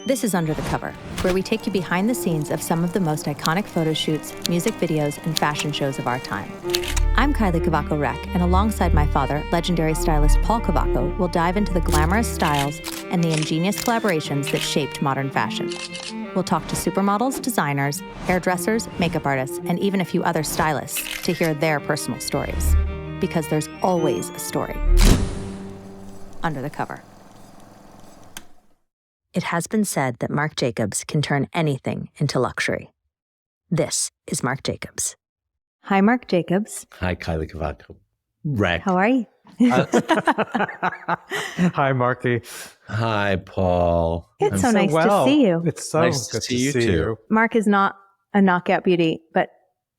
This is Under the Cover, where we take you behind the scenes of some of the most iconic photo shoots, music videos, and fashion shows of our time. I'm Kylie Cavaco-Reck, and alongside my father, legendary stylist Paul Cavaco, we'll dive into the glamorous styles and the ingenious collaborations that shaped modern fashion. We'll talk to supermodels, designers, hairdressers, makeup artists, and even a few other stylists to hear their personal stories. Because there's always a story. Under the Cover. It has been said that Marc Jacobs can turn anything into luxury. This is Marc Jacobs. Hi, Marc Jacobs. Hi, Kylie Cavaco-Reck. How are you? Hi, Marky. Hi, Paul. It's so nice to see you. It's so Nice good to see you too. Marc is not a knockout beauty, but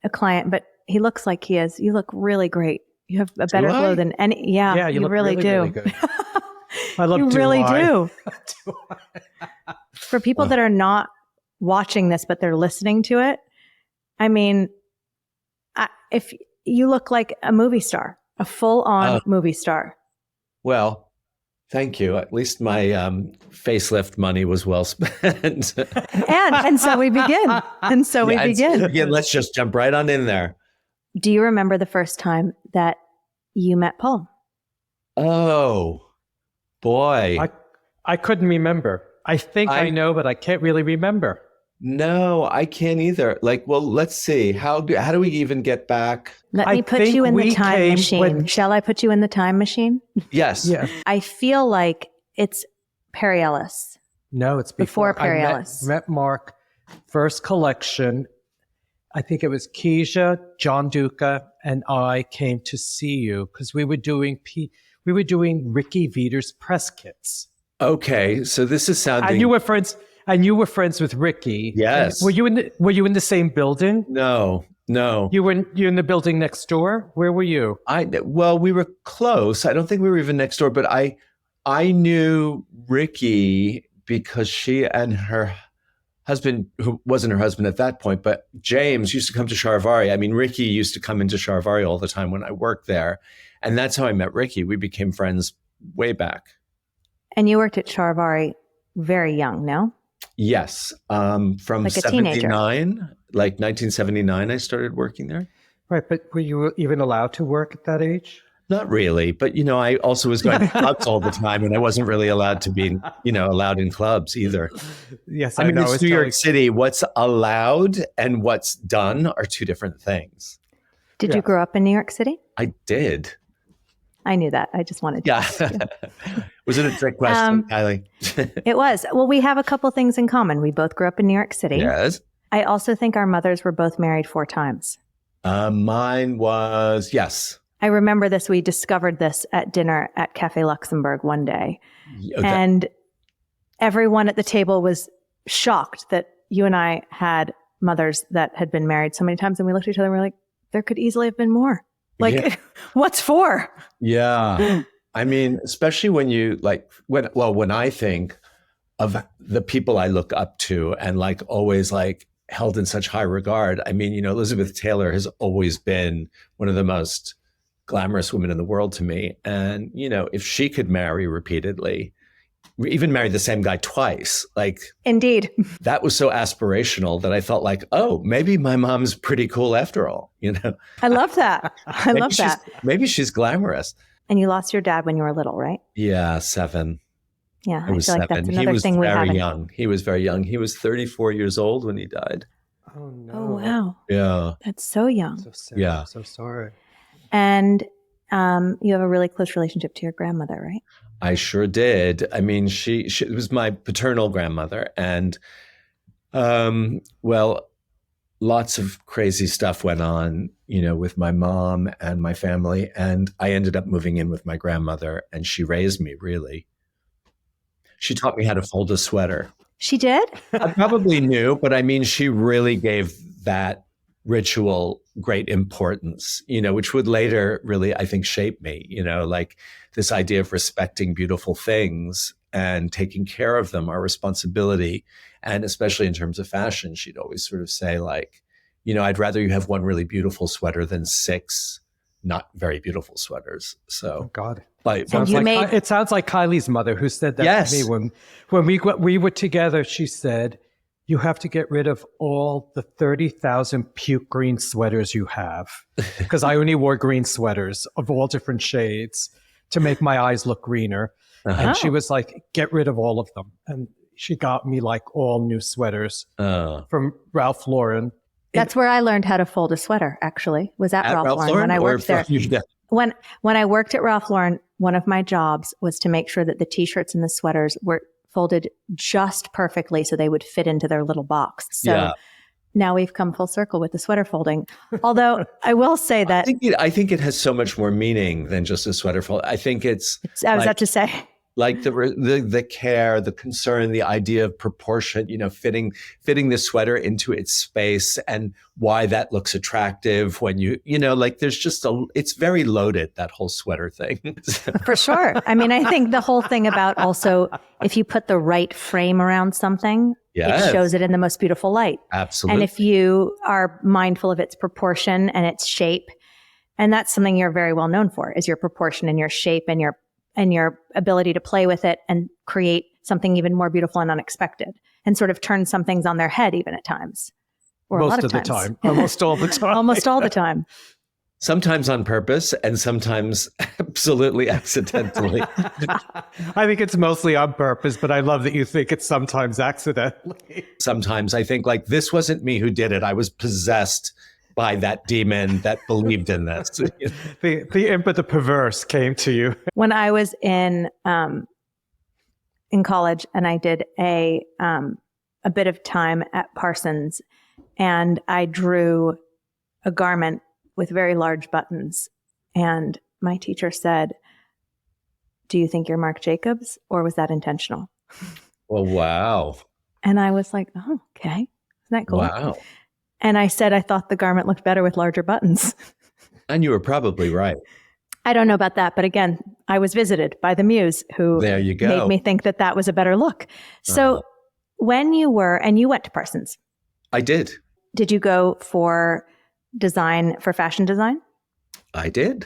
a client, but he looks like he is. You look really great. You have a better glow than any. Yeah, you look really do. Really good. I love you really do. Do For people that are not watching this, but they're listening to it, I mean, if you look like a movie star, a full-on movie star. Well, thank you. At least my facelift money was well spent. and so we begin. Again, let's just jump right on in there. Do you remember the first time that you met Paul? Oh, boy. I couldn't remember. I think I know, but I can't really remember. No, I can't either. Let's see. How do we even get back? Let me put you in the time machine. Shall I put you in the time machine? Yes. Yeah. I feel like it's Perry Ellis. No, it's before Perry Ellis. Met Marc, first collection. I think it was Keisha, John Duca, and I came to see you because we were doing Ricky Veeder's press kits. Okay, so this is sounding. And you were friends. And you were friends with Ricky. Yes. Were you in the same building? No. You were in the building next door? Where were you? Well, we were close. I don't think we were even next door, but I knew Ricky because she and her husband, who wasn't her husband at that point, but James used to come to Charivari. I mean, Ricky used to come into Charivari all the time when I worked there. And that's how I met Ricky. We became friends way back. And you worked at Charivari very young, no? Yes. From like 79, like 1979, I started working there. Right. But were you even allowed to work at that age? Not really. But, I also was going to clubs all the time and I wasn't really allowed to be, allowed in clubs either. Yes. I mean, it's New York City. What's allowed and what's done are two different things. Did you grow up in New York City? I did. I knew that. I just wanted to ask you. Was it a trick question, Kylie? It was. Well, we have a couple things in common. We both grew up in New York City. Yes. I also think our mothers were both married 4 times. Mine was, yes. I remember this. We discovered this at dinner at Cafe Luxembourg one day. Okay. And everyone at the table was shocked that you and I had mothers that had been married so many times. And we looked at each other and we were like, there could easily have been more. What's 4? Yeah. I mean, especially when you when I think of the people I look up to and always held in such high regard. I mean, Elizabeth Taylor has always been one of the most glamorous women in the world to me. And, if she could marry repeatedly, even married the same guy twice, indeed, that was so aspirational that I felt oh, maybe my mom's pretty cool after all, I love that. I love that. Maybe she's glamorous. And you lost your dad when you were little, right? Yeah, 7. Yeah, I was feel 7. Like that's another thing we haven't. Young. He was very young. He was 34 years old when he died. Oh, no. Oh, wow. Yeah. That's so young. So sad. Yeah. I'm so sorry. And you have a really close relationship to your grandmother, right? I sure did. I mean, she was my paternal grandmother. And, lots of crazy stuff went on, with my mom and my family. And I ended up moving in with my grandmother and she raised me, really. She taught me how to fold a sweater. She did? I probably knew, but I mean, she really gave that ritual great importance, which would later really, I think, shape me, this idea of respecting beautiful things and taking care of them, our responsibility. And especially in terms of fashion, she'd always sort of say I'd rather you have one really beautiful sweater than 6 not very beautiful sweaters. So, Oh God. but It sounds like Kylie's mother who said that Yes. to me when we were together. She said, "You have to get rid of all the 30,000 puke green sweaters you have," because I only wore green sweaters of all different shades to make my eyes look greener. And she was like, "Get rid of all of them." And she got me like all new sweaters from Ralph Lauren. That's where I learned how to fold a sweater, actually, was at Ralph Lauren when I worked there. When I worked at Ralph Lauren, one of my jobs was to make sure that the t-shirts and the sweaters were folded just perfectly so they would fit into their little box. So now we've come full circle with the sweater folding. Although I will say that I think it has so much more meaning than just a sweater fold. I think I was about to say. Like the care, the concern, the idea of proportion, fitting the sweater into its space and why that looks attractive when there's just it's very loaded, that whole sweater thing. For sure. I mean, I think the whole thing about also, if you put the right frame around something, it shows it in the most beautiful light. Absolutely. And if you are mindful of its proportion and its shape, and that's something you're very well known for, is your proportion and your shape and your ability to play with it and create something even more beautiful and unexpected, and sort of turn some things on their head even at times. Or most a lot of the times. time. Almost all the time. Almost all the time. Sometimes on purpose and sometimes absolutely accidentally. I think it's mostly on purpose, but I love that you think it's sometimes accidentally. Sometimes I think like, this wasn't me who did it. I was possessed by that demon that believed in this. The imp of the perverse came to you. When I was in college, and I did a bit of time at Parsons, and I drew a garment with very large buttons, and my teacher said, "Do you think you're Marc Jacobs, or was that intentional?" Oh, wow. And I was like, "Oh, okay, isn't that cool?" Wow. And I said, I thought the garment looked better with larger buttons. And you were probably right. I don't know about that. But again, I was visited by the muse who there you go. made me think that was a better look. So when you went to Parsons. I did. Did you go for fashion design? I did.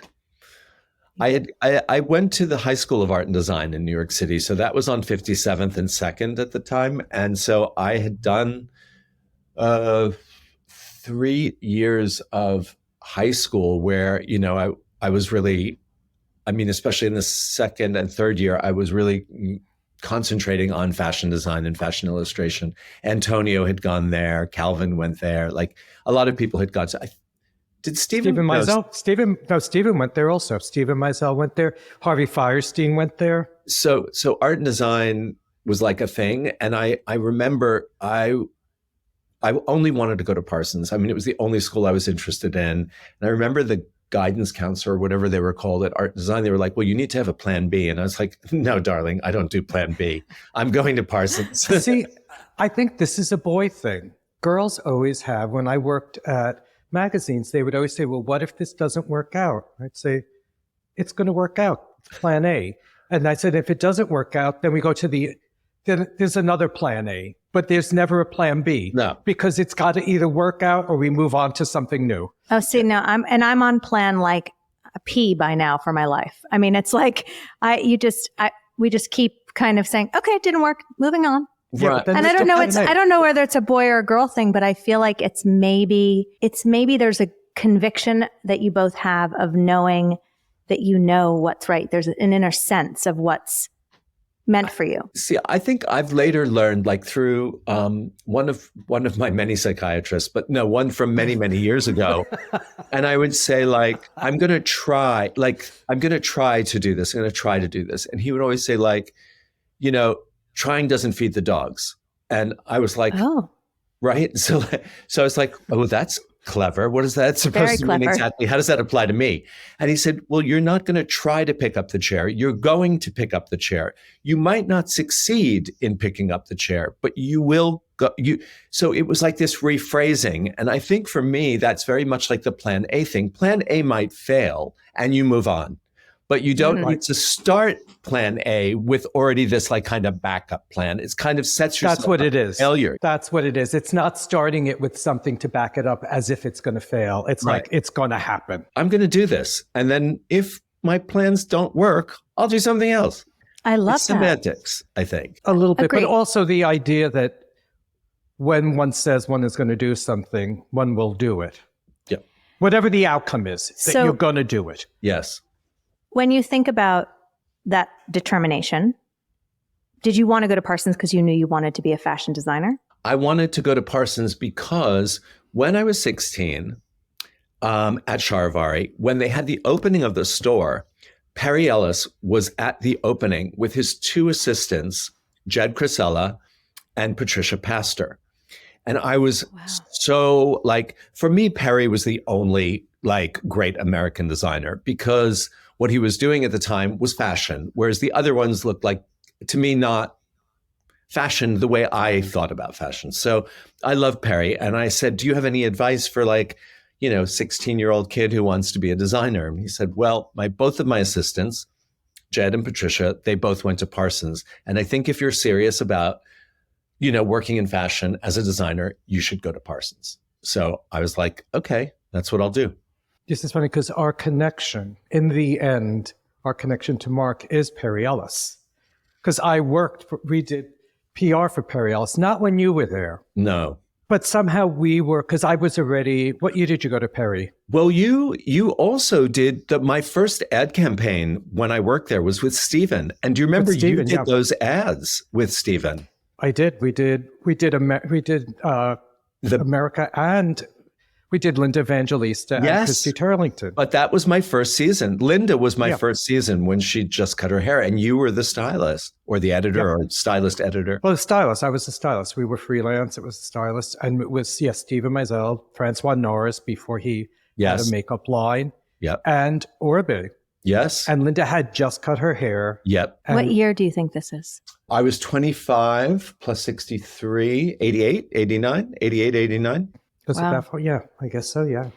I went to the High School of Art and Design in New York City. So that was on 57th and 2nd at the time. And so I had done 3 years of high school where, I was really, especially in the second and third year, I was really concentrating on fashion design and fashion illustration. Antonio had gone there. Calvin went there. Like a lot of people had gone. Did Stephen Meisel? Stephen went there also. Stephen Meisel went there. Harvey Firestein went there. So art and design was like a thing. And I remember I only wanted to go to Parsons. It was the only school I was interested in. And I remember the guidance counselor, or whatever they were called at art design, they were like, "Well, you need to have a plan B." And I was like, "No, darling, I don't do plan B. I'm going to Parsons." See, I think this is a boy thing. Girls always have. When I worked at magazines, they would always say, "Well, what if this doesn't work out?" I'd say, "It's going to work out. Plan A." And I said, if it doesn't work out, then we go to then there's another plan A. But there's never a plan B. No. Because it's got to either work out or we move on to something new. Oh, see, now I'm on plan like a P by now for my life. It's like we just keep kind of saying, okay, it didn't work, moving on. Right. And I don't know whether it's a boy or a girl thing, but I feel like it's maybe there's a conviction that you both have of knowing that you know what's right. There's an inner sense of what's meant for you. See, I think I've later learned, like through one of my many psychiatrists, but no, one from many, many years ago. And I would say, like, I'm going to try to do this. I'm going to try to do this. And he would always say, like, trying doesn't feed the dogs. And I was like, oh, right. So I was like, oh, that's clever. What is that supposed to mean exactly? How does that apply to me? And he said, well, you're not going to try to pick up the chair. You're going to pick up the chair. You might not succeed in picking up the chair, but you will go. So it was like this rephrasing. And I think for me, that's very much like the plan A thing. Plan A might fail and you move on. but you don't need to start plan A with already this like kind of backup plan. It's kind of sets yourself That's what it is. Failure. That's what it is. It's not starting it with something to back it up as if it's going to fail. It's like, it's going to happen. I'm going to do this. And then if my plans don't work, I'll do something else. I love it's that. semantics, I think. A little bit, Agreed. but also the idea that when one says one is going to do something, one will do it. Yeah. Whatever the outcome is, that you're going to do it. Yes. When you think about that determination, did you want to go to Parsons because you knew you wanted to be a fashion designer? I wanted to go to Parsons because when I was 16 at Charivari, when they had the opening of the store, Perry Ellis was at the opening with his two assistants, Jed Crisella and Patricia Pastor. And I was so like, for me, Perry was the only like great American designer because what he was doing at the time was fashion, whereas the other ones looked like, to me, not fashion the way I thought about fashion. So I love Perry. And I said, do you have any advice for like, 16-year-old kid who wants to be a designer? And he said, well, both of my assistants, Jed and Patricia, they both went to Parsons. And I think if you're serious about, working in fashion as a designer, you should go to Parsons. So I was like, okay, that's what I'll do. This is funny because our connection, in the end, our connection to Marc is Perry Ellis. Because we did PR for Perry Ellis, not when you were there. No. But somehow we were, because I was already, what year did you go to Perry? Well, you also did my first ad campaign when I worked there was with Stephen. And do you remember you did those ads with Stephen? I did. We did America, and we did Linda Evangelista and Christy Turlington. But that was my first season. Linda was my first season when she just cut her hair, and you were the stylist or the editor or stylist editor. Well, the stylist. I was the stylist. We were freelance. It was the stylist. And it was, Stephen Meisel, Francois Norris before he had a makeup line. Yep. And Orbe. Yes. And Linda had just cut her hair. Yep. What year do you think this is? I was 25 plus 63, 88, 89, 88, 89. Was it that far? Yeah, I guess so, yeah.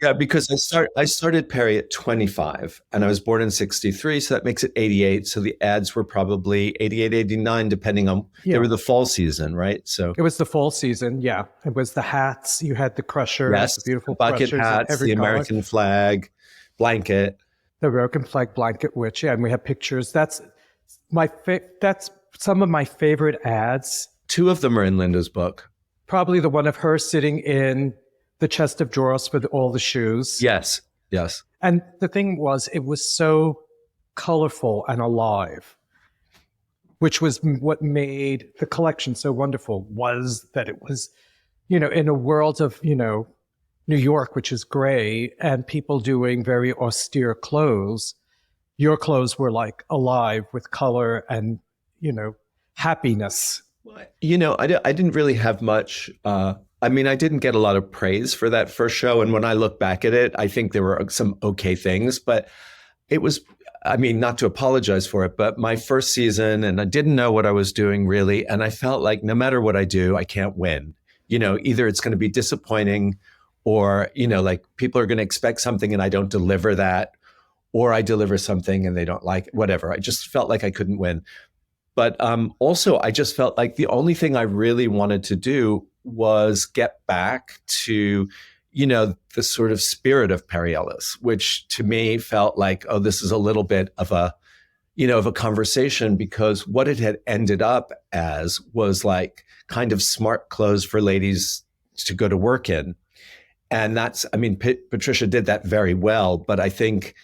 Yeah, because I started Perry at 25 and I was born in 63, so that makes it 88. So the ads were probably 88, 89, depending on, they were the fall season, right? So it was the fall season, yeah. It was the hats, you had the crushers, the beautiful bucket crushers hats, the American flag, blanket. The American flag blanket, which, and we have pictures. That's some of my favorite ads. Two of them are in Linda's book. Probably the one of her sitting in the chest of drawers with all the shoes. Yes, yes. And the thing was, it was so colorful and alive, which was what made the collection so wonderful, was that it was, in a world of, New York, which is gray, and people doing very austere clothes, your clothes were like alive with color and, happiness. I didn't really have much. I didn't get a lot of praise for that first show. And when I look back at it, I think there were some okay things, but it was, not to apologize for it, but my first season, and I didn't know what I was doing really. And I felt like no matter what I do, I can't win. Either it's going to be disappointing or, like people are going to expect something and I don't deliver that, or I deliver something and they don't like it, whatever. I just felt like I couldn't win. But also, I just felt like the only thing I really wanted to do was get back to, the sort of spirit of Perry Ellis, which to me felt like, oh, this is a little bit of a conversation, because what it had ended up as was like kind of smart clothes for ladies to go to work in. And Patricia did that very well, but I think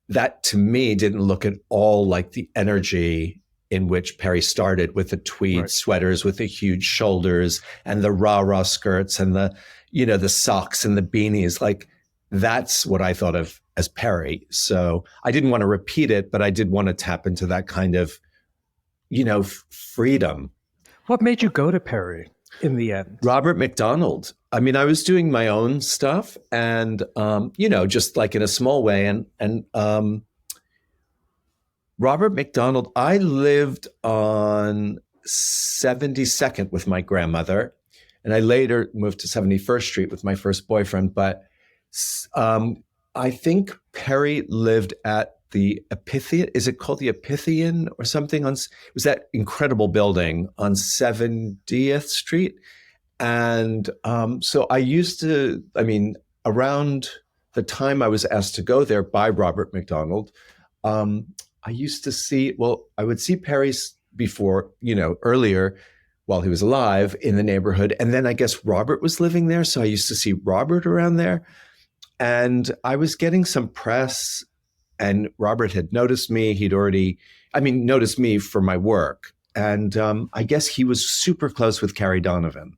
that to me didn't look at all like the energy in which Perry started, with the tweed sweaters with the huge shoulders and the rah-rah skirts and the socks and the beanies. Like that's what I thought of as Perry. So I didn't want to repeat it, but I did want to tap into that kind of, freedom. What made you go to Perry in the end? Robert McDonald. I was doing my own stuff and, just like in a small way. And Robert McDonald, I lived on 72nd with my grandmother, and I later moved to 71st Street with my first boyfriend. But I think Perry lived at the Epithian. Is it called the Epithian or something? It was that incredible building on 70th Street. And so I used to, around the time I was asked to go there by Robert McDonald, I used to see, I would see Perry before, earlier while he was alive in the neighborhood. And then I guess Robert was living there. So I used to see Robert around there. And I was getting some press, and Robert had noticed me. He'd already, noticed me for my work. And I guess he was super close with Carrie Donovan.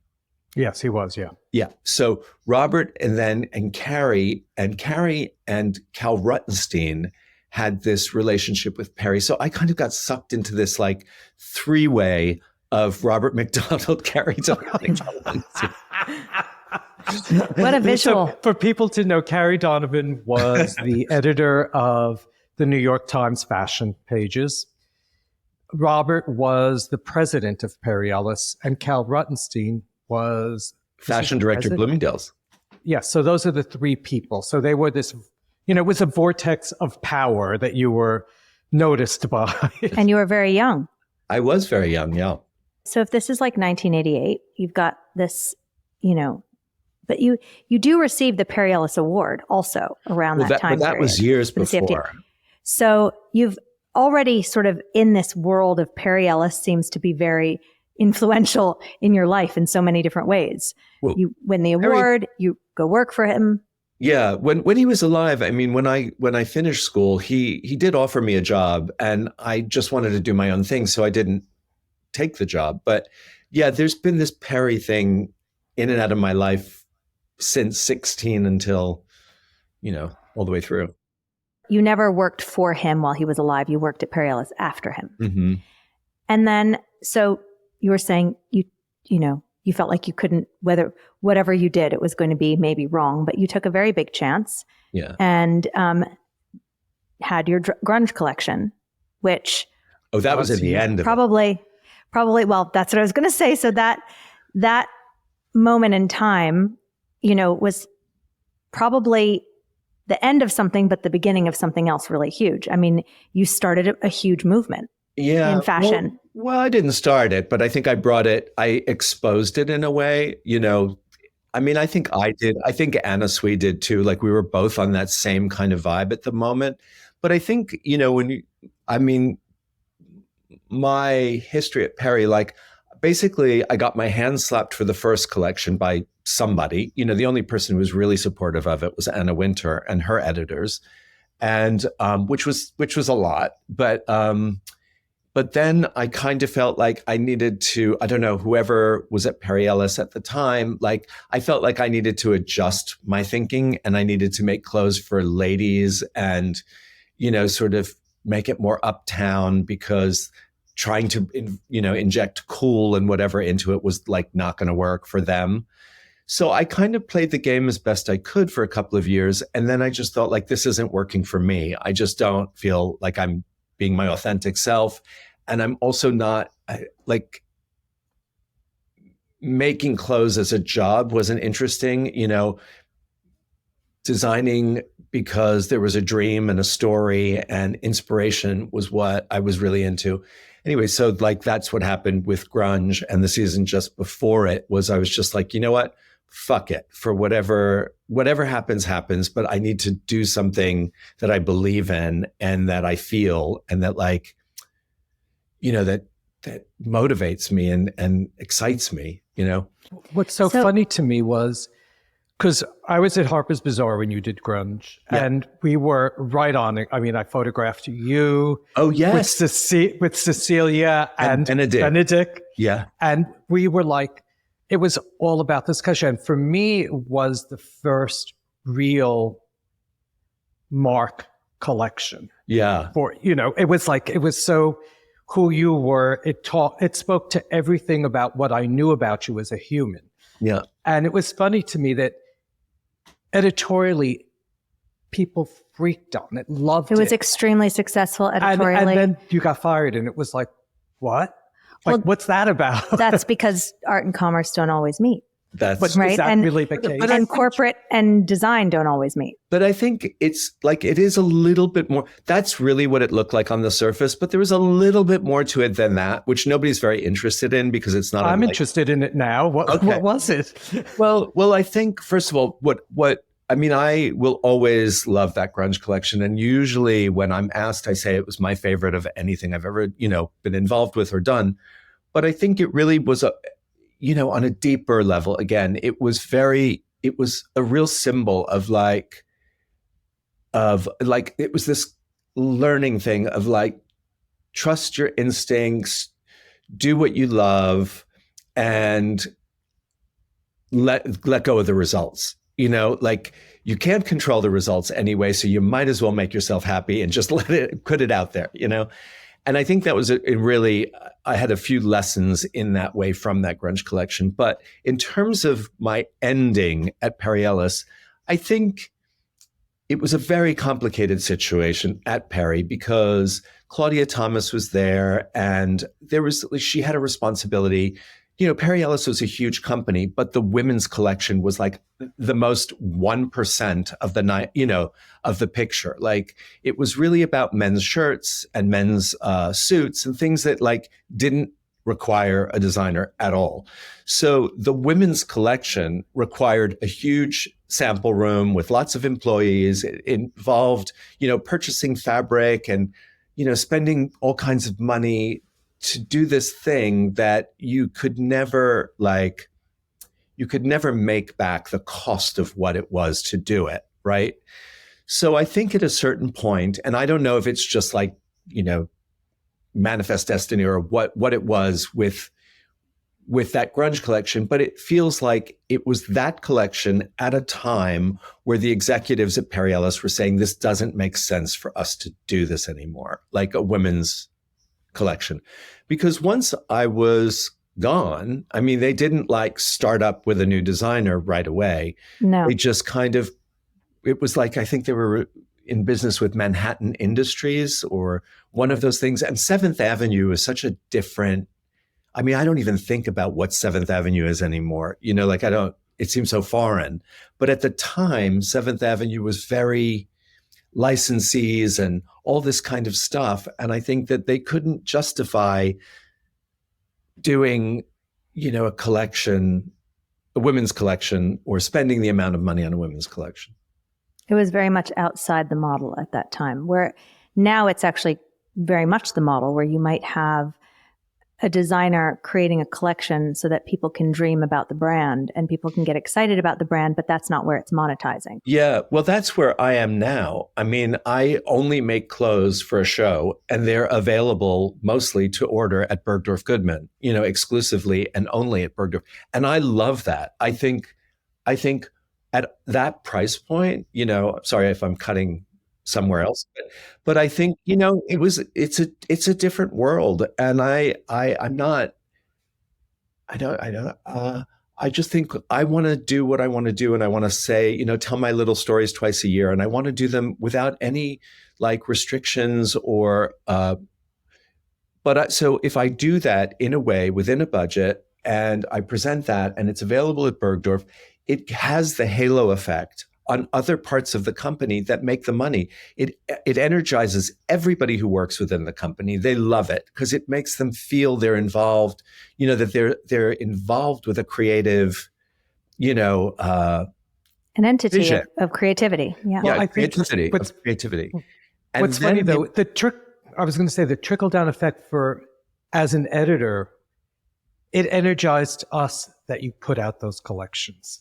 Yes, he was. Yeah. Yeah. So Robert and Carrie and Cal Ruttenstein had this relationship with Perry. So I kind of got sucked into this like three-way of Robert McDonald, Carrie Donovan. What a visual. So for people to know, Carrie Donovan was the editor of the New York Times fashion pages. Robert was the president of Perry Ellis, and Cal Ruttenstein was fashion director of Bloomingdale's. Yes. So those are the three people. So they were this, it was a vortex of power that you were noticed by. And you were very young. I was very young, yeah. So if this is like 1988, you've got this, but you do receive the Perry Ellis Award also around that time But that period was years before. So you've already sort of in this world of Perry Ellis seems to be very influential in your life in so many different ways. Well, you win the award, you go work for him. Yeah, when he was alive, when I finished school, he did offer me a job, and I just wanted to do my own thing, so I didn't take the job. But yeah, there's been this Perry thing in and out of my life since 16 until, all the way through. You never worked for him while he was alive. You worked at Perry Ellis after him. Mm-hmm. And then, so you were saying you felt like you couldn't, whatever you did, it was going to be maybe wrong, but you took a very big chance. Yeah. And had your grunge collection, which that was at the end of probably. Well, that's what I was going to say. So that moment in time, was probably the end of something, but the beginning of something else really huge. You started a huge movement. Yeah, in fashion. Well, I didn't start it, but I think I exposed it in a way, I think I did. I think Anna Sui did too. Like we were both on that same kind of vibe at the moment. But I think, my history at Perry, like basically I got my hands slapped for the first collection by somebody. The only person who was really supportive of it was Anna Wintour and her editors. And which was a lot. But then I kind of felt like I needed to, I don't know, whoever was at Perry Ellis at the time, like I felt like I needed to adjust my thinking, and I needed to make clothes for ladies and, sort of make it more uptown, because trying to, inject cool and whatever into it was like not going to work for them. So I kind of played the game as best I could for a couple of years. And then I just thought like, this isn't working for me. I just don't feel like I'm being my authentic self. And I'm also not like making clothes as a job wasn't interesting, designing because there was a dream and a story and inspiration was what I was really into. Anyway, so like that's what happened with grunge, and the season just before it was I was just like, you know what? Fuck it. For whatever happens, but I need to do something that I believe in and that I feel and that like, that motivates me and excites me, What's so funny to me was, because I was at Harper's Bazaar when you did grunge, and we were right on it. I photographed you. Oh, yes. With Cecilia and Benedict. Yeah. And we were like, it was all about discussion. And for me, it was the first real Marc collection. Yeah. It was so who you were. It spoke to everything about what I knew about you as a human. Yeah. And it was funny to me that editorially, people freaked on it, loved it. It was extremely successful editorially. And then you got fired, and it was like, what? What's that about? That's because art and commerce don't always meet. That's But Right, is that and- really the case? but And corporate and design don't always meet. But I think it's like, it is a little bit more. That's really what it looked like on the surface. But there was a little bit more to it than that, which nobody's very interested in because it's not. I'm interested in it now. What was it? Well, I think first of all, I mean, I will always love that grunge collection. And usually when I'm asked, I say it was my favorite of anything I've ever, been involved with or done. But I think it really was on a deeper level. Again, it was a real symbol of it was this learning thing of like, trust your instincts, do what you love, and let go of the results. Like you can't control the results anyway, so you might as well make yourself happy and just put it out there, And I think that was I had a few lessons in that way from that grunge collection. But in terms of my ending at Perry Ellis, I think it was a very complicated situation at Perry because Claudia Thomas was there and she had a responsibility. Perry Ellis was a huge company, but the women's collection was like the most 1% of the night, of the picture. Like it was really about men's shirts and men's suits and things that like didn't require a designer at all. So the women's collection required a huge sample room with lots of employees. It involved, purchasing fabric and, spending all kinds of money to do this thing that you could never make back the cost of what it was to do it, right? So I think at a certain point, and I don't know if it's just like, manifest destiny or what it was with that grunge collection, but it feels like it was that collection at a time where the executives at Perry Ellis were saying, this doesn't make sense for us to do this anymore, like a women's collection. Because once I was gone, I mean, they didn't like start up with a new designer right away. No. They just it was like, I think they were in business with Manhattan Industries or one of those things. And Seventh Avenue is such a different, I mean, I don't even think about what Seventh Avenue is anymore. It seems so foreign. But at the time, Seventh Avenue was very licensees and all this kind of stuff. And I think that they couldn't justify doing, a collection, a women's collection, or spending the amount of money on a women's collection. It was very much outside the model at that time, where now it's actually very much the model where you might have a designer creating a collection so that people can dream about the brand and people can get excited about the brand, but that's not where it's monetizing. Yeah, well, that's where I am now. I mean, I only make clothes for a show and they're available mostly to order at Bergdorf Goodman, exclusively and only at Bergdorf. And I love that. I think at that price point, sorry if I'm cutting somewhere else, but I think, it's a different world. And I just think I want to do what I want to do. And I want to say, tell my little stories twice a year. And I want to do them without any like restrictions or, so if I do that in a way within a budget and I present that and it's available at Bergdorf, it has the halo effect on other parts of the company that make the money. It energizes everybody who works within the company. They love it because it makes them feel they're involved, that they're involved with a creative, an entity vision. of creativity. Yeah. Yeah, I think creativity. And what's funny though, the trickle down effect as an editor, it energized us that you put out those collections.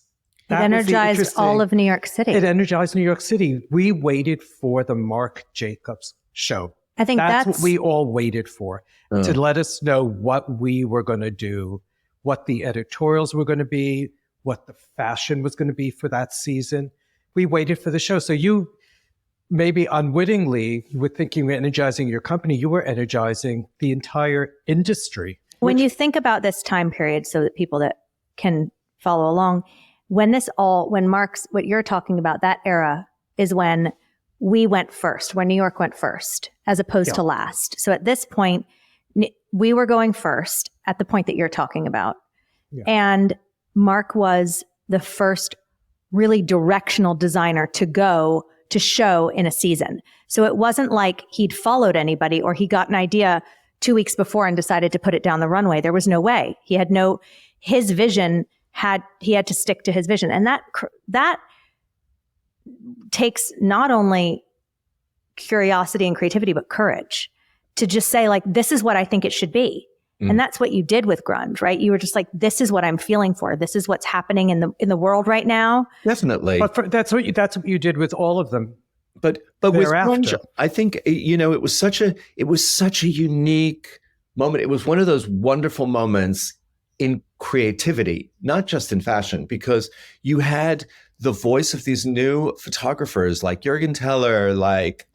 It energized all of New York City. It energized New York City. We waited for the Marc Jacobs show. I think that's what we all waited for, to let us know what we were going to do, what the editorials were going to be, what the fashion was going to be for that season. We waited for the show. So you, maybe unwittingly, you were thinking you were energizing your company. You were energizing the entire industry. When you think about this time period, so that people that can follow along, when Marc's, what you're talking about, that era is when we went first, when New York went first, as opposed to last. So at this point, we were going first at the point that you're talking about. Yeah. And Marc was the first really directional designer to show in a season. So it wasn't like he'd followed anybody or he got an idea 2 weeks before and decided to put it down the runway. There was no way. His vision he had to stick to his vision. And that takes not only curiosity and creativity, but courage to just say, like, this is what I think it should be. And that's what you did with grunge, right? You were just like, this is what I'm feeling for. This is what's happening in the world right now. Definitely. But that's what you did with all of them. But with grunge, I think, it was such a unique moment. It was one of those wonderful moments in creativity, not just in fashion, because you had the voice of these new photographers like Jürgen Teller, like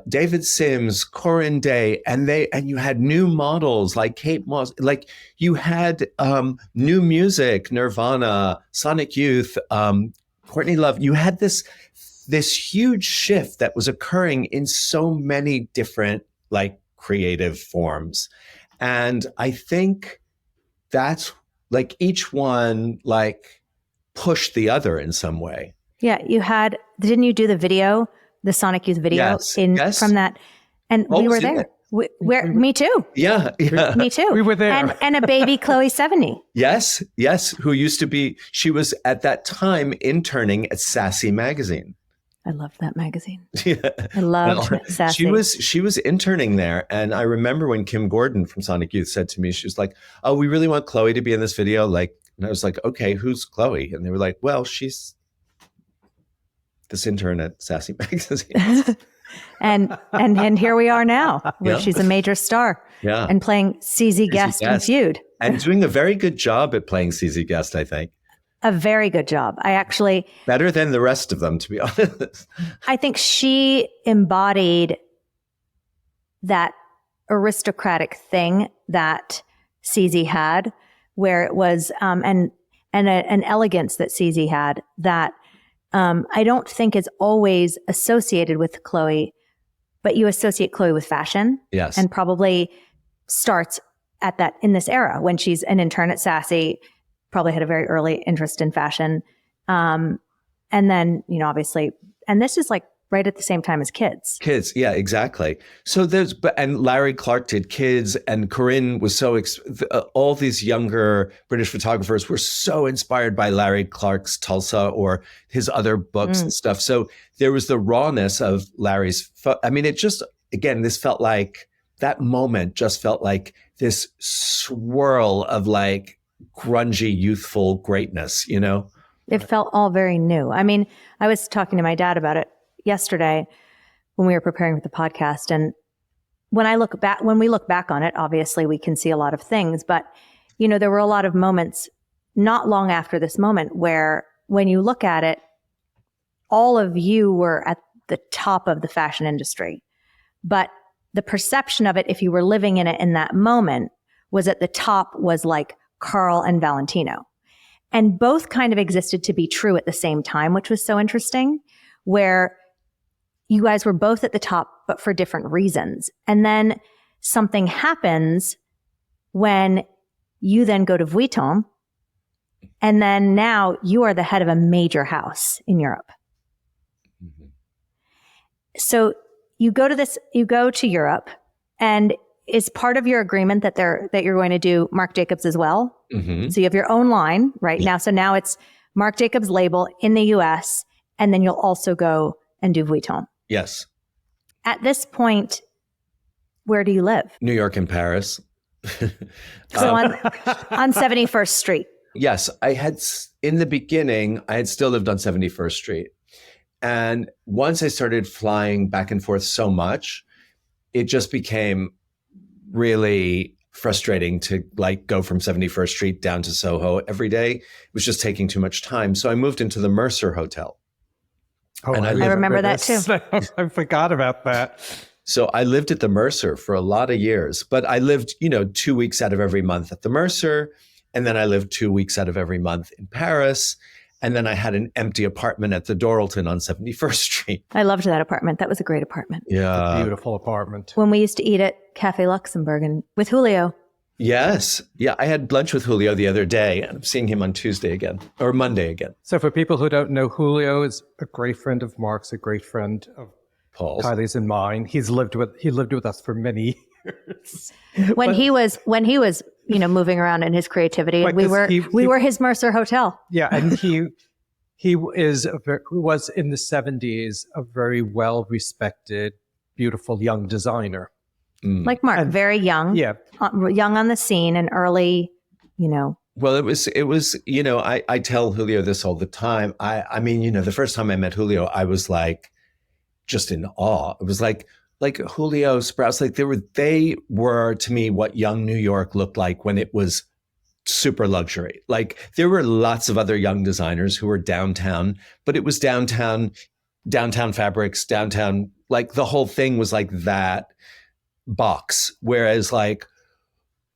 David Sims, Corinne Day, and you had new models like Kate Moss, like you had new music, Nirvana, Sonic Youth, Courtney Love. You had this huge shift that was occurring in so many different like creative forms, and I think that's like each one like pushed the other in some way. Yeah, didn't you do the video? The Sonic Youth video from that. And we were there. Me too. Yeah. Me too. We were there. And a baby Chloe 70. Yes. Who used to be, she was at that time interning at Sassy magazine. I loved that magazine. Yeah. I loved Sassy. She was interning there. And I remember when Kim Gordon from Sonic Youth said to me, she was like, oh, we really want Chloe to be in this video. Like, and I was like, okay, who's Chloe? And they were like, well, she's this intern at Sassy magazine. and here we are now, where she's a major star. Yeah. And playing CZ Guest in Feud. And doing a very good job at playing CZ Guest, I think. A very good job. Better than the rest of them, to be honest. I think she embodied that aristocratic thing that CZ had, where it was, an elegance that CZ had that I don't think is always associated with Chloe, but you associate Chloe with fashion. Yes. And probably starts in this era when she's an intern at Sassy, probably had a very early interest in fashion. And then, obviously, and this is like right at the same time as Kids. Kids, yeah, exactly. So and Larry Clark did Kids, and Corinne was all these younger British photographers were so inspired by Larry Clark's Tulsa or his other books and stuff. So there was the rawness of Larry's, it just, again, this felt like, that moment just felt like this swirl of like grungy, youthful greatness, It felt all very new. I was talking to my dad about it yesterday when we were preparing for the podcast. And when we look back on it, obviously we can see a lot of things, but there were a lot of moments not long after this moment where when you look at it, all of you were at the top of the fashion industry, but the perception of it, if you were living in it in that moment, was at the top was like Carl and Valentino. And both kind of existed to be true at the same time, which was so interesting, where you guys were both at the top, but for different reasons. And then something happens when you then go to Vuitton, and then now you are the head of a major house in Europe. Mm-hmm. So you go to Europe, and is part of your agreement that you're going to do Marc Jacobs as well? Mm-hmm. So you have your own line right now. So now it's Marc Jacobs label in the US, and then you'll also go and do Vuitton. Yes. At this point, where do you live? New York and Paris. So on 71st Street. Yes. In the beginning, I had still lived on 71st Street. And once I started flying back and forth so much, it just became really frustrating to like go from 71st Street down to Soho every day. It was just taking too much time. So I moved into the Mercer Hotel. Oh, and I remember that too. I forgot about that. So I lived at the Mercer for a lot of years, but I lived, 2 weeks out of every month at the Mercer. And then I lived 2 weeks out of every month in Paris. And then I had an empty apartment at the Doralton on 71st Street. I loved that apartment. That was a great apartment. Yeah. Beautiful apartment. When we used to eat at Cafe Luxembourg and with Julio. Yes. Yeah. I had lunch with Julio the other day, and I'm seeing him on Tuesday again, or Monday again. So for people who don't know, Julio is a great friend of Mark's, a great friend of Paul's. Kylie's and mine. He lived with us for many years. When he was, moving around in his creativity, Right, we 'cause we were his Mercer Hotel. Yeah, and he was in the 70s a very well respected, beautiful young designer. Like Mark, very young. Yeah. Young on the scene and early, Well, it was, I tell Julio this all the time. I mean, the first time I met Julio, I was like, just in awe. It was like Julio, Sprouse, like they were to me what young New York looked like when it was super luxury. Like there were lots of other young designers who were downtown, but it was downtown fabrics, downtown, like the whole thing was like that box. Whereas like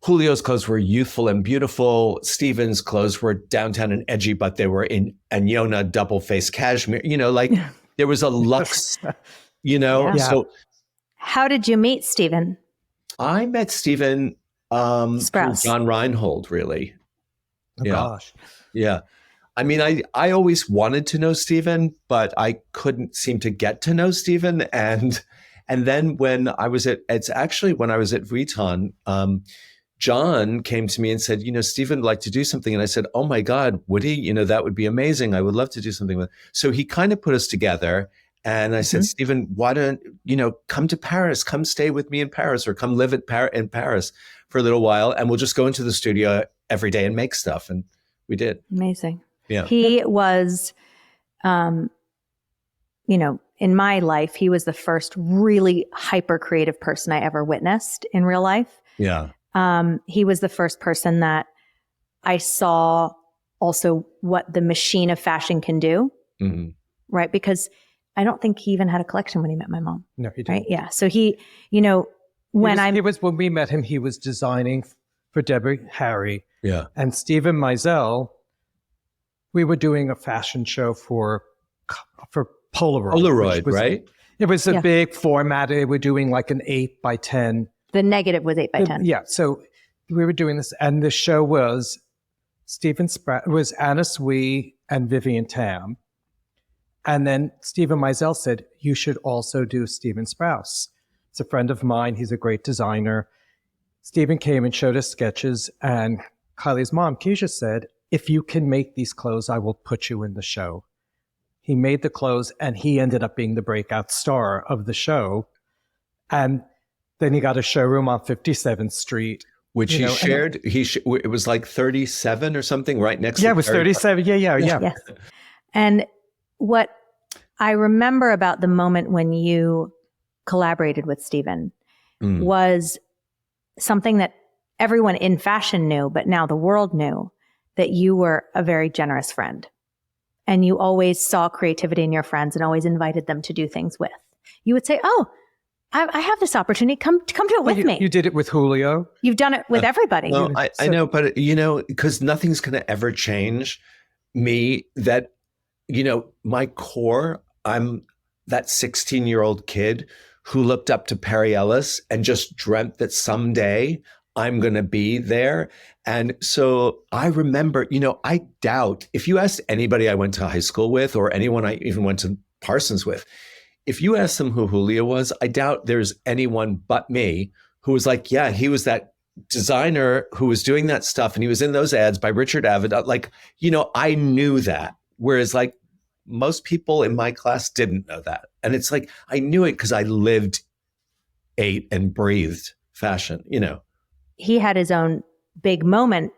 Julio's clothes were youthful and beautiful. Stephen's clothes were downtown and edgy, but they were in Anyona double-faced cashmere, there was a luxe, Yeah. So How did you meet Stephen? I met Stephen through Sprouse. John Reinhold, really. Oh, gosh. Yeah. I mean, I always wanted to know Stephen, but I couldn't seem to get to know Stephen. And then when I was at Vuitton, John came to me and said, Stephen would like to do something. And I said, oh my God, would he? That would be amazing. I would love to do something with. So he kind of put us together. And I said, Stephen, why don't, come to Paris, come stay with me in Paris, or come live in Paris for a little while. And we'll just go into the studio every day and make stuff. And we did. Amazing. Yeah. He was, in my life, he was the first really hyper creative person I ever witnessed in real life. Yeah. He was the first person that I saw also what the machine of fashion can do. Mm-hmm. Right. Because I don't think he even had a collection when he met my mom. No, he didn't. Right. Yeah. So he, when we met him, he was designing for Deborah Harry. Yeah. And Stephen Meisel, we were doing a fashion show for Polaroid. Polaroid, right? It was a big format. They were doing like an 8x10. The negative was 8x10. Yeah. So we were doing this, and the show was Stephen Sprouse, was Anna Sui and Vivian Tam. And then Stephen Meisel said, you should also do Stephen Sprouse. It's a friend of mine. He's a great designer. Stephen came and showed us sketches, and Kylie's mom, Keisha, said, if you can make these clothes, I will put you in the show. He made the clothes, and he ended up being the breakout star of the show. And then he got a showroom on 57th Street. Which he shared. It was like 37 or something right next to Yeah, it was 37. Yeah. Yes. And what I remember about the moment when you collaborated with Stephen was something that everyone in fashion knew, but now the world knew, that you were a very generous friend. And you always saw creativity in your friends and always invited them to do things with. You would say, oh, I have this opportunity. Come do it with me. You did it with Julio. You've done it with everybody. No, I know, but because nothing's going to ever change me that, my core, I'm that 16-year-old kid who looked up to Perry Ellis and just dreamt that someday I'm going to be there. And so I remember, I doubt if you asked anybody I went to high school with or anyone I even went to Parsons with, if you asked them who Julio was, I doubt there's anyone but me who was like, yeah, he was that designer who was doing that stuff. And he was in those ads by Richard Avedon. Like, I knew that. Whereas like most people in my class didn't know that. And it's like, I knew it because I lived, ate, and breathed fashion, He had his own big moment,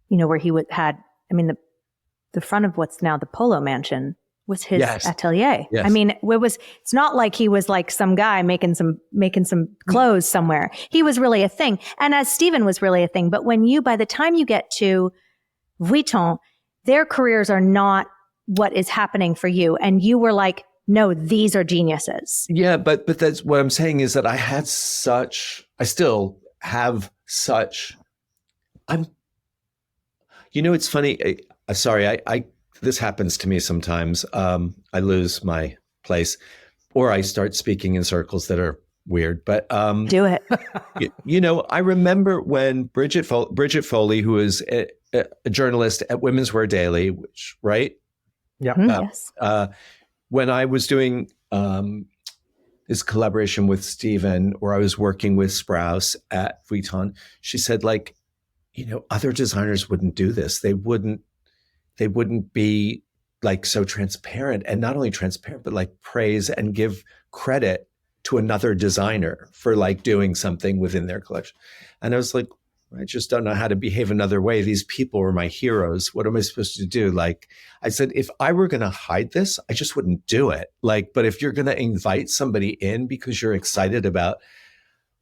where he the front of what's now the Polo Mansion was his atelier. Yes. I mean, it's not like he was like some guy making some clothes somewhere. He was really a thing. And as Stephen was really a thing. But by the time you get to Vuitton, their careers are not what is happening for you. And you were like, no, these are geniuses. Yeah, but that's what I'm saying is that I still have such, it's funny. Sorry, this happens to me sometimes. I lose my place or I start speaking in circles that are weird, but Do it. I remember when Bridget Foley, who is a journalist at Women's Wear Daily, which right, Yeah. Yes. when I was doing this collaboration with Stephen, or I was working with Sprouse at Vuitton, she said, like, other designers wouldn't do this. They wouldn't be like so transparent, and not only transparent, but like praise and give credit to another designer for like doing something within their collection. And I was like, I just don't know how to behave another way. These people are my heroes. What am I supposed to do? Like I said, if I were going to hide this, I just wouldn't do it. Like, but if you're going to invite somebody in because you're excited about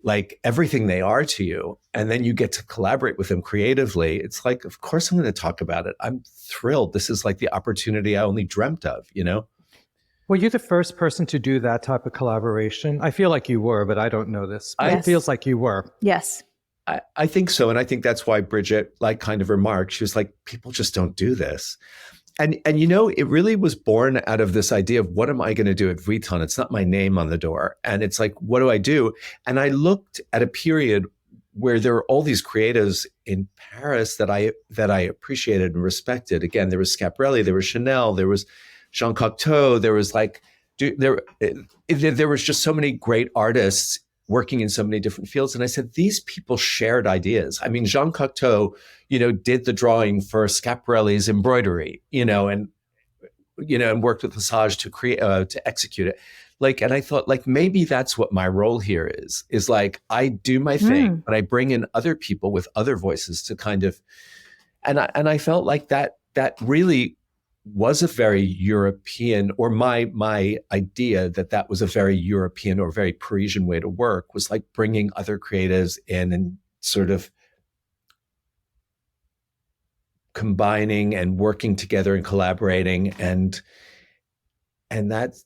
like everything they are to you, and then you get to collaborate with them creatively, it's like, of course I'm going to talk about it. I'm thrilled. This is like the opportunity I only dreamt of, Were you the first person to do that type of collaboration? I feel like you were, but I don't know this. Yes. It feels like you were. Yes. I think so. And I think that's why Bridget like kind of remarked, she was like, people just don't do this. And it really was born out of this idea of what am I going to do at Vuitton? It's not my name on the door. And it's like, what do I do? And I looked at a period where there were all these creatives in Paris that I appreciated and respected. Again, there was Schiaparelli, there was Chanel, there was Jean Cocteau, there was like, there was just so many great artists working in so many different fields. And I said, these people shared ideas. I mean, Jean Cocteau, did the drawing for Schiaparelli's embroidery, and worked with Lesage to create, to execute it. Like, and I thought like, maybe that's what my role here is like, I do my thing, but I bring in other people with other voices to kind of, and I felt like that really was a very European, or my idea that was a very European or very Parisian way to work, was like bringing other creatives in and sort of combining and working together and collaborating. And that's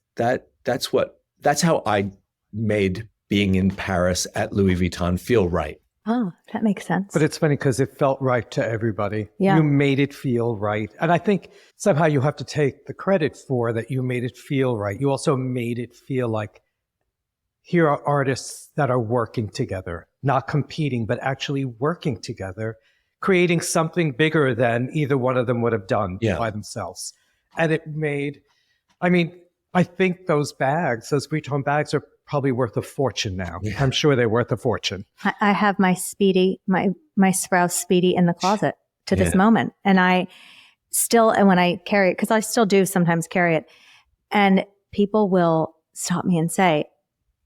how I made being in Paris at Louis Vuitton feel right. Oh, that makes sense. But it's funny because it felt right to everybody. Yeah. You made it feel right. And I think somehow you have to take the credit for that. You made it feel right. You also made it feel like here are artists that are working together, not competing, but actually working together, creating something bigger than either one of them would have done by themselves. And it made, I think those Vuitton bags are probably worth a fortune now. Yeah. I'm sure they're worth a fortune. I have my Sprouse Speedy in the closet to this moment. And I still, and when I carry it, because I still do sometimes carry it, and people will stop me and say,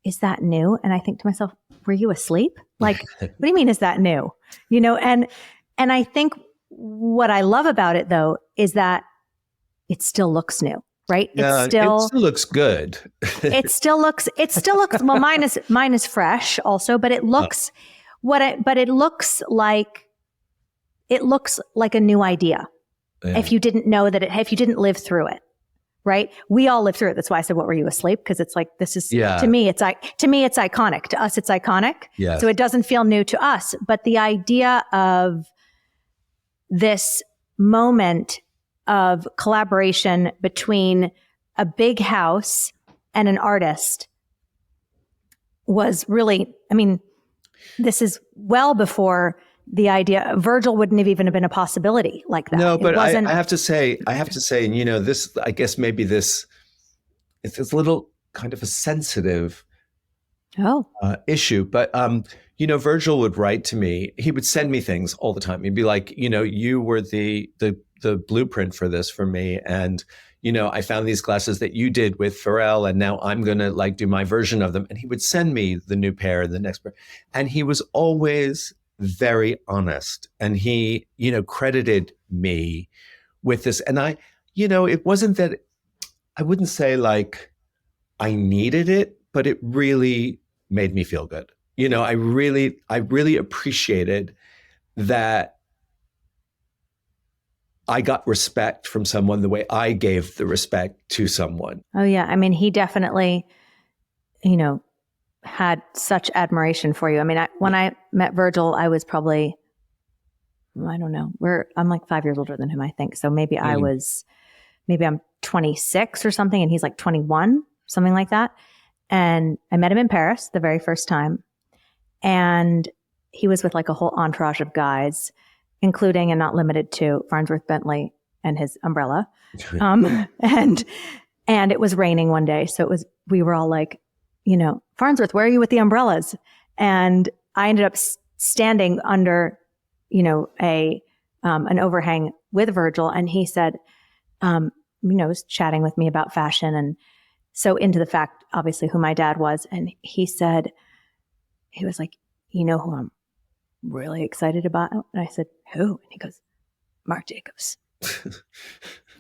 is that new? And I think to myself, were you asleep? Like, what do you mean, is that new? And I think what I love about it though, is that it still looks new. Right? Yeah, it still looks good. it still looks, well, mine is fresh also, but it looks it looks like a new idea. Yeah. If you didn't know that if you didn't live through it, right? We all live through it. That's why I said, what were you asleep? Because it's like, this is, to me, it's iconic. To us, it's iconic. Yeah. So it doesn't feel new to us, but the idea of this moment of collaboration between a big house and an artist was really, this is well before the idea. Virgil wouldn't have even been a possibility like that. No, but I have to say, and this, I guess maybe it's a little kind of a sensitive issue, but Virgil would write to me. He would send me things all the time. He'd be like, you were the blueprint for this for me. And, I found these glasses that you did with Pharrell, and now I'm going to like do my version of them. And he would send me the new pair, the next pair. And he was always very honest. And he, credited me with this. And it wasn't that, I wouldn't say like I needed it, but it really made me feel good. I really appreciated that I got respect from someone the way I gave the respect to someone. Oh yeah. He definitely, had such admiration for you. When I met Virgil, I was probably, I don't know, I'm like 5 years older than him, I think. So maybe I'm 26 or something, and he's like 21, something like that. And I met him in Paris the very first time. And he was with like a whole entourage of guys, including and not limited to Farnsworth Bentley and his umbrella. And it was raining one day. So we were all like, Farnsworth, where are you with the umbrellas? And I ended up standing under, an overhang with Virgil. And he said, was chatting with me about fashion. And so into the fact, obviously, who my dad was. And he was like, you know who I'm really excited about? And I said, who? And he goes, Marc Jacobs.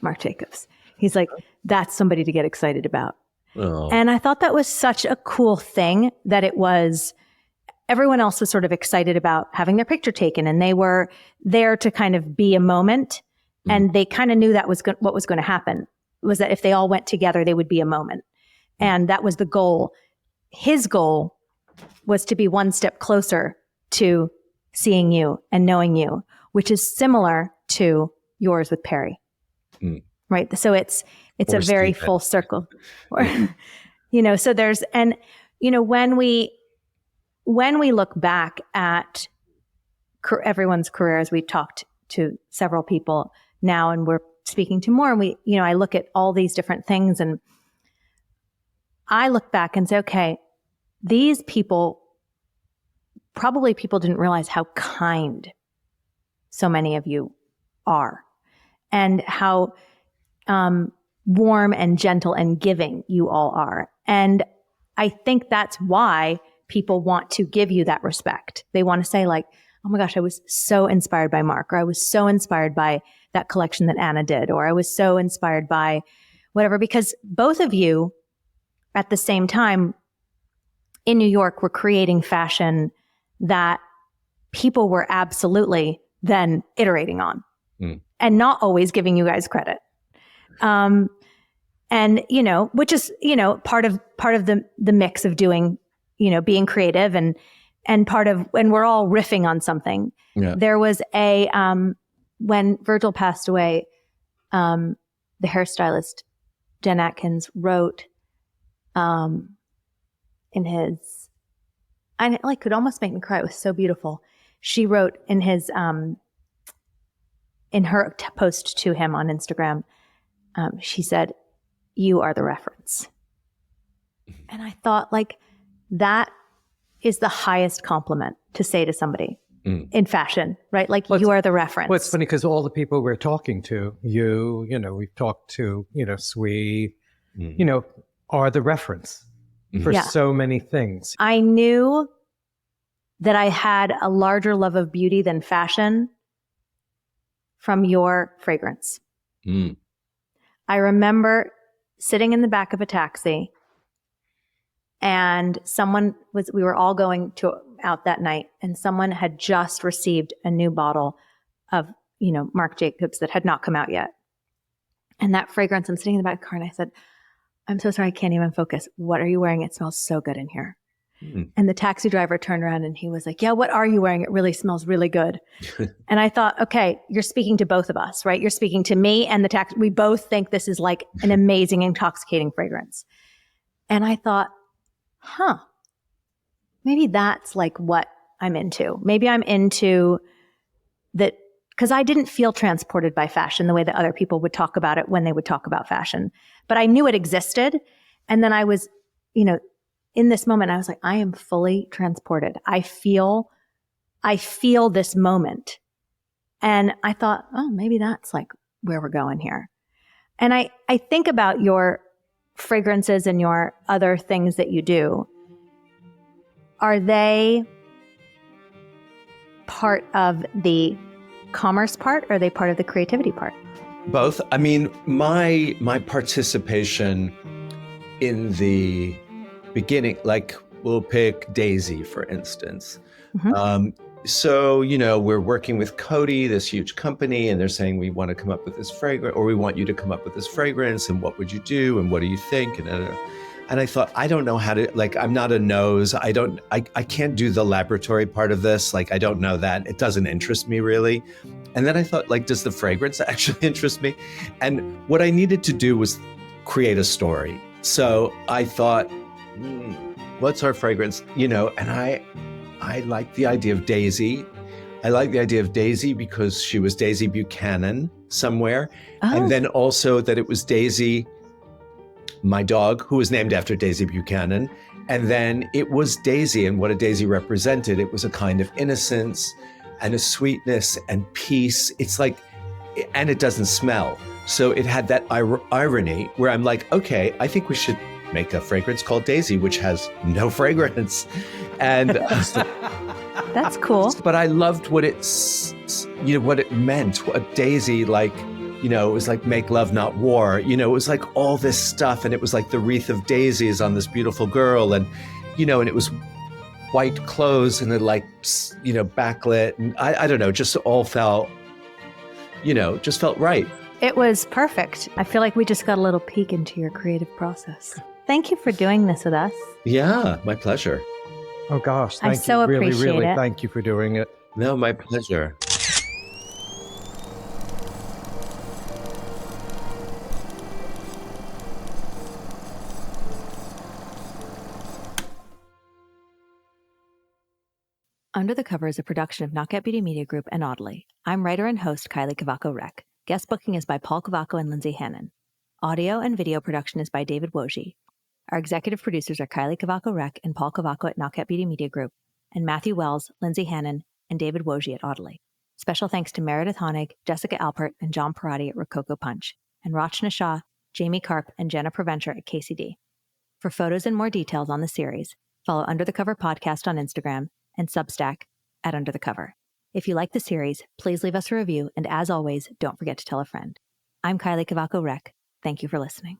Marc Jacobs. He's like, that's somebody to get excited about. Oh. And I thought that was such a cool thing that it was, everyone else was sort of excited about having their picture taken, and they were there to kind of be a moment. And they kind of knew that was what was going to happen, was that if they all went together, they would be a moment. And that was the goal. His goal was to be one step closer to seeing you and knowing you, which is similar to yours with Perry. Right. So it's a very Stephen. Full circle. So there's, and, when we look back at everyone's careers, we talked to several people now, and we're speaking to more, and I look at all these different things, and I look back and say, okay, these people didn't realize how kind so many of you are, and how warm and gentle and giving you all are. And I think that's why people want to give you that respect. They want to say like, oh my gosh, I was so inspired by Marc, or I was so inspired by that collection that Anna did, or I was so inspired by whatever, because both of you at the same time in New York were creating fashion that people were absolutely then iterating on and not always giving you guys credit. And, which is, part of the mix of doing, being creative and part of when we're all riffing on something. Yeah. There was when Virgil passed away, the hairstylist Jen Atkins wrote in his, I could almost make me cry. It was so beautiful. She wrote in his in her post to him on Instagram, she said, "You are the reference." And I thought, like, that is the highest compliment to say to somebody in fashion, right? Like, you are the reference. Well, it's funny because all the people we're talking to, we've talked to, Sui, are the reference for so many things. I knew that I had a larger love of beauty than fashion from your fragrance. I remember sitting in the back of a taxi, and we were all going out that night, and someone had just received a new bottle of, Marc Jacobs that had not come out yet. And that fragrance, I'm sitting in the back of the car, and I said, "I'm so sorry, I can't even focus. What are you wearing? It smells so good in here." And the taxi driver turned around and he was like, "Yeah, what are you wearing? It really smells really good." And I thought, okay, you're speaking to both of us, right? You're speaking to me and the taxi. We both think this is like an amazing, intoxicating fragrance. And I thought, maybe that's like what I'm into. Maybe I'm into that, because I didn't feel transported by fashion the way that other people would talk about it when they would talk about fashion. But I knew it existed. And then I was, in this moment, I was like, I am fully transported. I feel this moment. And I thought, oh, maybe that's like where we're going here. And I think about your fragrances and your other things that you do. Are they part of the commerce part, or are they part of the creativity part? Both. I mean, my participation in the beginning, like we'll pick Daisy, for instance. So, we're working with Coty, this huge company, and they're saying, we want to come up with this fragrance, or we want you to come up with this fragrance, and what would you do, and what do you think? And I thought, I don't know how to, like, I'm not a nose. I can't do the laboratory part of this. Like, I don't know that. It doesn't interest me really. And then I thought, like, does the fragrance actually interest me? And what I needed to do was create a story. So I thought, What's our fragrance? You know, and I like the idea of Daisy. I like the idea of Daisy because she was Daisy Buchanan somewhere. Oh. And then also that it was Daisy, my dog, who was named after Daisy Buchanan. And then it was Daisy, and what a Daisy represented. It was a kind of innocence and a sweetness and peace. It's like, and it doesn't smell. So it had that irony where I'm like, okay, I think we should make a fragrance called Daisy, which has no fragrance. And that's cool. But I loved what what it meant. What Daisy, like, you know, it was like make love, not war. You know, it was like all this stuff. And it was like the wreath of daisies on this beautiful girl. And, you know, and it was white clothes and it like, you know, backlit. And I don't know, just all felt, you know, just felt right. It was perfect. I feel like we just got a little peek into your creative process. Thank you for doing this with us. Yeah, my pleasure. Oh gosh, thank you. so Really, appreciate really it. thank you for doing it. No, my pleasure. Under the Cover is a production of Knockout Beauty Media Group and Audley. I'm writer and host Kylie Cavaco-Rec. Guest booking is by Paul Cavaco and Lindsay Hannon. Audio and video production is by David Wojcik. Our executive producers are Kylie Cavaco-Rec and Paul Cavaco at Knockout Beauty Media Group, and Matthew Wells, Lindsay Hannon, and David Wojcik at Audley. Special thanks to Meredith Honig, Jessica Alpert, and John Parati at Rococo Punch, and Rachna Shah, Jamie Karp, and Jenna Preventure at KCD. For photos and more details on the series, follow Under the Cover Podcast on Instagram and Substack at Under the Cover. If you like the series, please leave us a review, and as always, don't forget to tell a friend. I'm Kylie Cavaco-Rec. Thank you for listening.